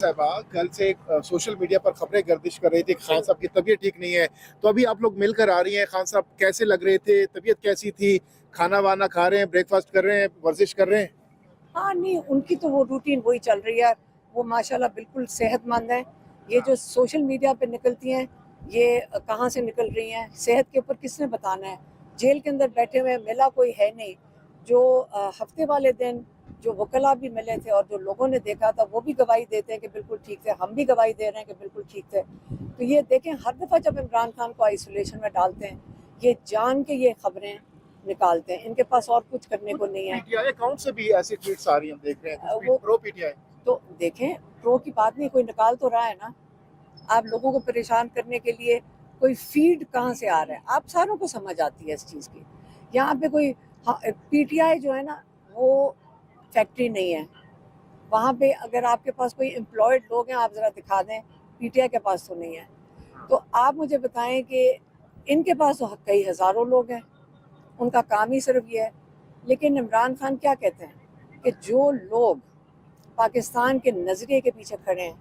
साहिबा कल से सोशल मीडिया पर खबरें गर्दिश कर रही थी खान साहब की तबीयत ठीक नहीं है, तो अभी आप लोग मिलकर आ रही हैं। खान साहब कैसे लग रहे थे, तबीयत कैसी थी, खाना वाना खा रहे हैं, ब्रेकफास्ट कर रहे हैं, वर्जिश कर रहे हैं? हाँ नहीं, उनकी तो वो रूटीन वही चल रही है। वो माशाल्लाह बिल्कुल सेहतमंद है। ये जो सोशल मीडिया पे निकलती हैं, ये कहाँ से निकल रही हैं, सेहत के ऊपर किसने बताना है। जेल के अंदर बैठे हुए मिला कोई है नहीं। जो हफ्ते वाले दिन जो वकला भी मिले थे और जो लोगों ने देखा था वो भी गवाही देते हैं कि बिल्कुल ठीक थे, हम भी गवाही दे रहे हैं कि बिल्कुल ठीक थे। तो ये देखें, हर दफ़ा जब इमरान खान को आइसोलेशन में डालते हैं, ये जान के ये खबरें निकालते हैं। इनके पास और कुछ करने को नहीं है। पीटीआई अकाउंट से भी ऐसी ट्वीट्स आ रही हैं, हम देख रहे हैं, वो प्रो पीटीआई। तो देखें, प्रो की बात नहीं, कोई निकाल तो रहा है ना। आप लोगों को परेशान करने के लिए कोई फीड कहाँ से आ रहा है, आप सारों को समझ आती है इस चीज़ की। यहाँ पे कोई पीटीआई जो है ना, वो फैक्ट्री नहीं है। वहाँ पे अगर आपके पास कोई एम्प्लॉयड लोग हैं, आप ज़रा दिखा दें। पीटीआई के पास तो नहीं है। तो आप मुझे बताएं कि इनके पास तो कई हज़ारों लोग हैं, उनका काम ही सिर्फ ये है। लेकिन इमरान खान क्या कहते हैं कि जो लोग पाकिस्तान के नज़रिए के पीछे खड़े हैं,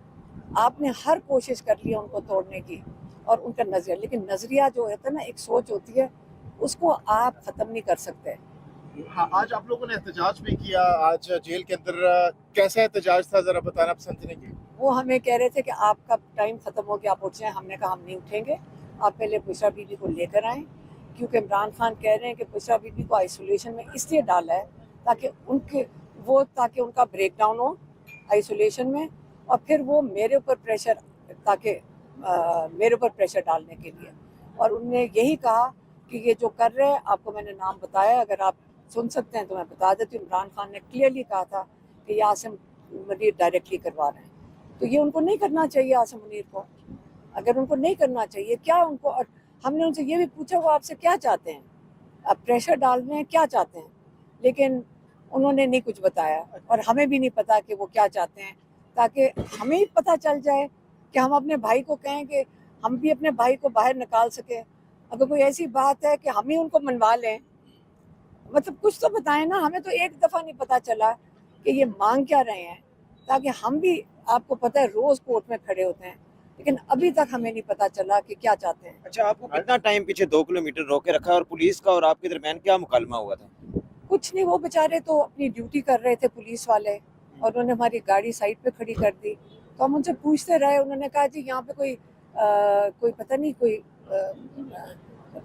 आपने हर कोशिश कर ली है उनको तोड़ने की और उनका नज़रिया, लेकिन नज़रिया जो होता है ना, एक सोच होती है, उसको आप ख़त्म नहीं कर सकते। हाँ, आज आप लोगों ने एहतजाज भी किया, आज जेल के अंदर कैसा एहतजाज था, जरा बताना पसंद करेंगे? वो हमें कह रहे थे कि आपका टाइम ख़त्म हो गया, आप उठ जाएं। हमने कहा हम नहीं उठेंगे, आप पहले बुशरा बीबी को लेकर आएँ। क्योंकि इमरान खान कह रहे हैं कि बुशरा बीबी को आइसोलेशन में इसलिए डाला है ताकि उनका ब्रेक डाउन हो आइसोलेशन में, और फिर वो मेरे ऊपर प्रेशर मेरे ऊपर प्रेशर डालने के लिए। और उनने यही कहा कि ये जो कर रहे हैं, आपको मैंने नाम बताया, अगर आप सुन सकते हैं तो मैं बता देती हूँ। इमरान खान ने क्लियरली कहा था कि ये आसिम मुनीर डायरेक्टली करवा रहे हैं। तो ये उनको नहीं करना चाहिए, आसिम मुनीर को। अगर उनको नहीं करना चाहिए, क्या उनको, और हमने उनसे ये भी पूछा वो आपसे क्या चाहते हैं, अब प्रेशर डाल रहे हैं, क्या चाहते हैं, लेकिन उन्होंने नहीं कुछ बताया और हमें भी नहीं पता कि वो क्या चाहते हैं, ताकि हमें ही पता चल जाए कि हम अपने भाई को कहें कि हम भी अपने भाई को बाहर निकाल सके। अगर कोई ऐसी बात है कि हम ही उनको मनवा लें, मतलब कुछ तो बताएं ना। हमें तो एक दफ़ा नहीं पता चला कि ये मांग क्या रहे हैं, ताकि हम भी, आपको पता है रोज़ कोर्ट में खड़े होते हैं, लेकिन अभी तक हमें नहीं पता चला कि क्या चाहते हैं। अच्छा, आपको कितना टाइम पीछे 2 किलोमीटर रोके रखा है और पुलिस का और आपके दरमियान क्या मुकालमा हुआ था? कुछ नहीं, वो बेचारे तो अपनी ड्यूटी कर रहे थे पुलिस वाले, और उन्होंने हमारी गाड़ी साइड पे खड़ी कर दी। तो हम उनसे पूछते रहे, उन्होंने कहा जी यहाँ पे कोई पता नहीं, कोई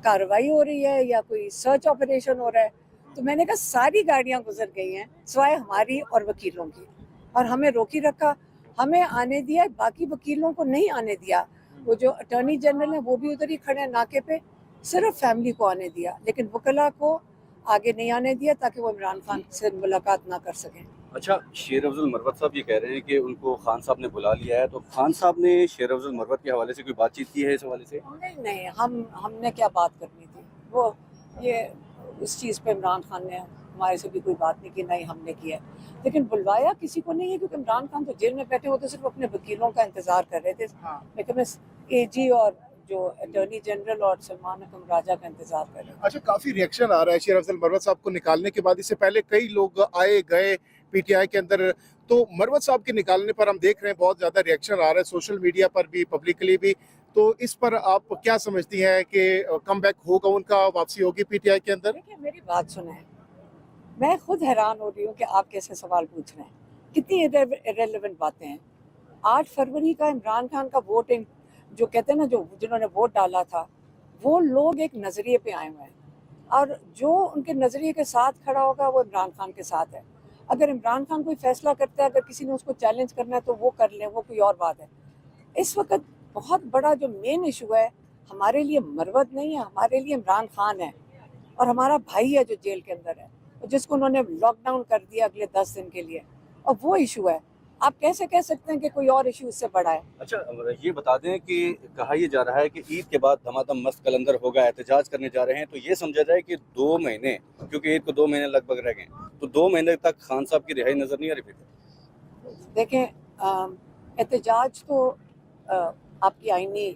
कार्रवाई हो रही है या कोई सर्च ऑपरेशन हो रहा है। तो मैंने कहा सारी गाड़ियाँ गुजर गई हैं सिवाय हमारी और वकीलों की, और हमें रोकी रखा, हमें आने दिया, बाकी वकीलों को नहीं आने दिया। वो जो अटॉर्नी जनरल है वो भी उधर ही खड़े हैं नाके पे, सिर्फ फैमिली को आने दिया, लेकिन वकला को आगे नहीं आने दिया ताकि वो इमरान खान से मुलाकात ना कर सकें। अच्छा, शेर अफजल मरवत साहब ये कह रहे हैं कि उनको खान साहब ने बुला लिया है, तो खान साहब ने शेर अफजल मरवत के हवाले से कोई बातचीत की है इस हवाले से? नहीं, हमने क्या बात करनी थी, वो ये उस चीज़ पे इमरान खान ने हमारे से भी कोई बात नहीं की, नहीं हमने किया। लेकिन बुलवाया किसी को नहीं है, क्योंकि इमरान खान तो जेल में बैठे होते, सिर्फ अपने वकीलों का इंतजार कर रहे थे। लेकिन एजी और जो अटॉर्नी जनरल और सलमान अकरम राजा का इंतजार कर रहे हैं। अच्छा, काफी रिएक्शन आ रहा है शेर अफजल मरवत साहब को निकालने के बाद। इससे पहले कई लोग आए गए पीटीआई के अंदर, तो मरवत साहब के निकालने पर हम देख रहे हैं बहुत ज्यादा रिएक्शन आ रहा है, सोशल मीडिया पर भी, पब्लिकली भी। तो इस पर आप क्या समझती हैं कि कम बैक होगा उनका, वापसी होगी पीटीआई के अंदर? देखिए, मेरी बात सुने, मैं खुद हैरान हो रही हूँ कि आप कैसे सवाल पूछ रहे हैं, कितनी इरेलेवेंट बातें हैं। 8 फरवरी का इमरान खान का वोटिंग, जो कहते हैं ना, जो जिन्होंने वोट डाला था, वो लोग एक नज़रिए पे आए हुए हैं, और जो उनके नज़रिए के साथ खड़ा होगा वो इमरान खान के साथ है। अगर इमरान खान कोई फैसला करता है, अगर किसी ने उसको चैलेंज करना है तो वो कर ले, वो कोई और बात है। इस वक्त बहुत बड़ा जो मेन इशू है हमारे लिए मरवत नहीं है, हमारे लिए इमरान खान है, और हमारा भाई है जो जेल के अंदर है, जिसको उन्होंने लॉकडाउन कर दिया अगले 10 दिन के लिए, और वो इशू है। आप कैसे कह सकते हैं कि कोई और इशू इससे बड़ा है? अच्छा, ये बता दें कि कहा यह जा रहा है कि ईद के बाद धमाधम मस्त कलंदर होगा, एहतजाज करने जा रहे हैं, तो ये समझा जाए कि 2 महीने, क्योंकि ईद को 2 महीने लगभग रह गए, तो 2 महीने तक खान साहब की रिहाई नजर नहीं आ रही फिर? देखें, एहतजाज तो आपकी आईनी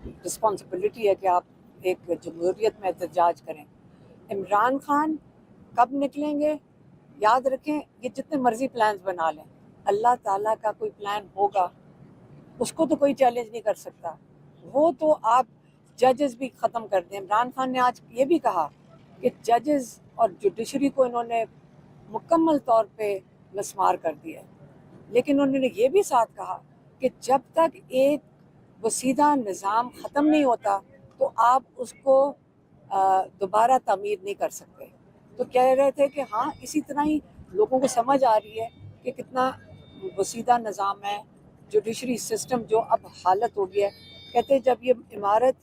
रिस्पॉन्सिबिलिटी है कि आप एक जमहूरियत में एहतजाज करें। इमरान खान कब निकलेंगे, याद रखें, ये जितने मर्जी प्लान्स बना लें, اللہ ताला का कोई प्लान होगा, उसको तो कोई चैलेंज नहीं कर सकता। वो तो आप जजेस भी ख़त्म कर दें। इमरान खान ने आज ये भी कहा कि जजेस और जुडिशरी को इन्होंने मुकम्मल तौर पे मिसमार कर दिया है, लेकिन उन्होंने ये भी साथ कहा कि जब तक एक वसीदा निज़ाम ख़त्म नहीं होता तो आप उसको दोबारा तामीर नहीं कर सकते। तो कह रहे थे कि हाँ, इसी तरह ही लोगों को समझ आ रही है कि कितना वसीदा निज़ाम है, जुडिशरी सिस्टम जो अब हालत हो गया है। कहते जब ये इमारत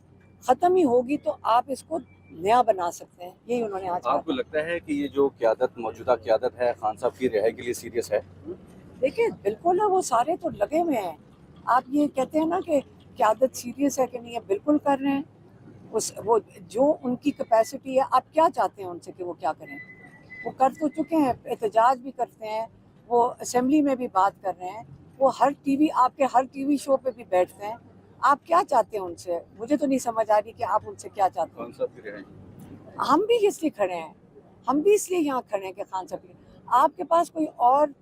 ख़त्म ही होगी तो आप इसको नया बना सकते हैं। यही उन्होंने आज कहा। आपको लगता है कि ये जो क़यादत, मौजूदा क़यादत है, खान साहब की रिहाई के लिए सीरियस है? देखिए बिल्कुल है, वो सारे तो लगे हुए हैं। आप ये कहते हैं ना कि क़यादत सीरियस है कि नहीं है, बिल्कुल कर रहे हैं। वो जो उनकी कैपेसिटी है, आप क्या चाहते हैं उनसे कि वो क्या करें? वो कर तो चुके हैं, एहतजाज भी करते हैं, वो असेंबली में भी बात कर रहे हैं, वो आपके हर टीवी शो पे भी बैठते हैं। आप क्या चाहते हैं उनसे? मुझे तो नहीं समझ आ रही कि आप उनसे क्या चाहते खान हैं। साहब की रिहाई। हम भी इसलिए खड़े हैं, हम भी इसलिए यहाँ खड़े हैं कि खान साहब की, आपके पास कोई और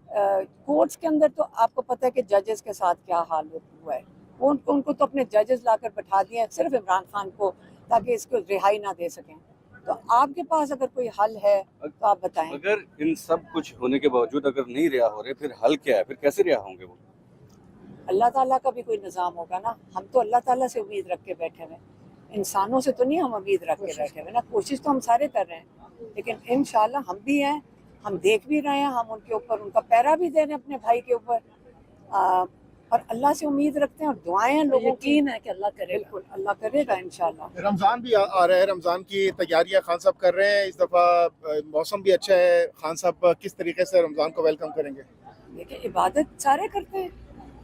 कोर्ट्स के अंदर तो आपको पता है कि जजेस के साथ क्या हाल हुआ है। वो उनको तो अपने जजेस लाकर बैठा दिए हैं सिर्फ इमरान खान को, ताकि इसको रिहाई ना दे सकें। तो आपके पास अगर कोई हल है तो आप बताएं। अगर इन सब कुछ होने के बावजूद अगर नहीं रिहा हो रहे, फिर हल क्या है? फिर कैसे रिहा होंगे वो? अल्लाह ताला का भी कोई निज़ाम होगा ना। हम तो अल्लाह ताला से उम्मीद रख के बैठे हुए हैं, इंसानों से तो नहीं हम उम्मीद रख के बैठे हुए ना। कोशिश तो हम सारे कर रहे हैं, लेकिन इंशाल्लाह हम भी हैं, हम देख भी रहे हैं, हम उनके ऊपर उनका पैरा भी दे रहे हैं अपने भाई के ऊपर, और अल्लाह से उम्मीद रखते हैं और दुआएं हैं लोगों की। यकीन है कि अल्लाह करेगा। बिल्कुल अल्लाह करेगा इंशाल्लाह। रमज़ान भी आ रहा है, रमज़ान की तैयारियां खान साहब कर रहे हैं। इस दफ़ा मौसम भी अच्छा है, खान साहब किस तरीके से रमज़ान को वेलकम करेंगे? देखिए इबादत सारे करते हैं,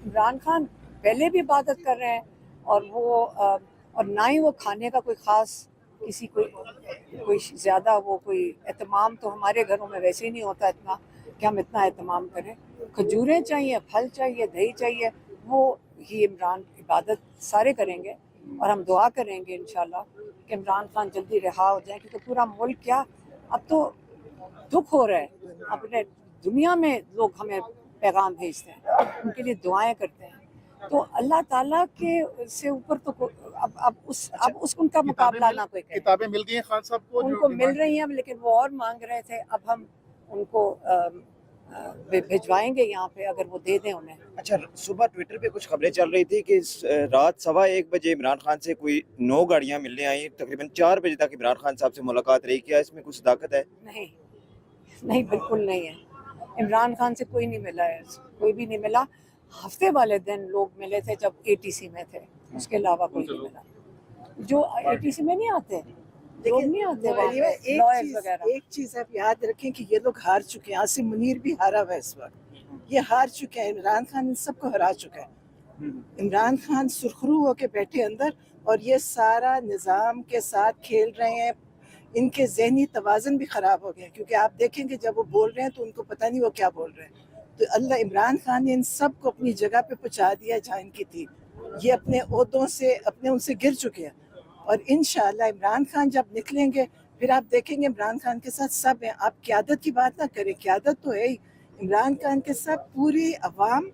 इमरान खान पहले भी इबादत कर रहे हैं, और और ना ही वो खाने का कोई ख़ास किसी कोई ज़्यादा वो कोई एहतमाम तो हमारे घरों में वैसे ही नहीं होता इतना कि हम इतना एहतमाम करें। खजूरें चाहिए, फल चाहिए, दही चाहिए, वो ही इमरान इबादत सारे करेंगे, और हम दुआ करेंगे इंशाल्लाह कि इमरान खान जल्दी रिहा हो जाए, क्योंकि पूरा मुल्क क्या अब तो दुख हो रहा है। अपने दुनिया में लोग हमें पैगाम भेजते हैं, उनके लिए दुआएं करते हैं। तो अल्लाह ताला के से ऊपर तो अब उनका मुकाबला ना कोई करे। किताबें मिल गई हैं खान साहब को? उनको मिल रही हैं, लेकिन वो और मांग रहे थे। अब हम उनको भिजवाएंगे यहाँ पे, अगर वो दे दें उन्हें। अच्छा, सुबह ट्विटर पे कुछ खबरें चल रही थी कि रात 1:15 बजे इमरान खान से कोई 9 गाड़ियां मिलने आई, तकरीबन 4 बजे तक इमरान खान साहब से मुलाकात रही। क्या इसमें कुछ सदाकत है? नहीं बिल्कुल नहीं है। इमरान खान से कोई नहीं मिला है, कोई भी नहीं मिला। हफ्ते वाले दिन लोग मिले थे जब एटीसी में थे, उसके अलावा कोई नहीं मिला। जो एटीसी में नहीं आते, लोग नहीं आते वहाँ पे, lawyers वगैरह। एक चीज आप याद रखें कि ये लोग हार चुके हैं। आसिम मुनीर भी हारा हुआ है इस वक्त, ये हार चुके हैं। इमरान खान इन सबको हरा चुका है। इमरान खान सुरखरू होके बैठे अंदर, और ये सारा निज़ाम के साथ खेल रहे हैं। इनके जहनी तवाज़ुन भी ख़राब हो गए, क्योंकि आप देखेंगे जब वो बोल रहे हैं तो उनको पता नहीं वो क्या बोल रहे हैं। तो अल्लाह इमरान खान ने इन सब को अपनी जगह पे पहुँचा दिया जहाँ इनकी थी। ये अपने ओहदों से उनसे गिर चुके हैं, और इंशाअल्लाह इमरान खान जब निकलेंगे फिर आप देखेंगे इमरान खान के साथ सब हैं। आप क़यादत की बात ना करें, क़यादत तो है ही। इमरान खान के साथ पूरी अवाम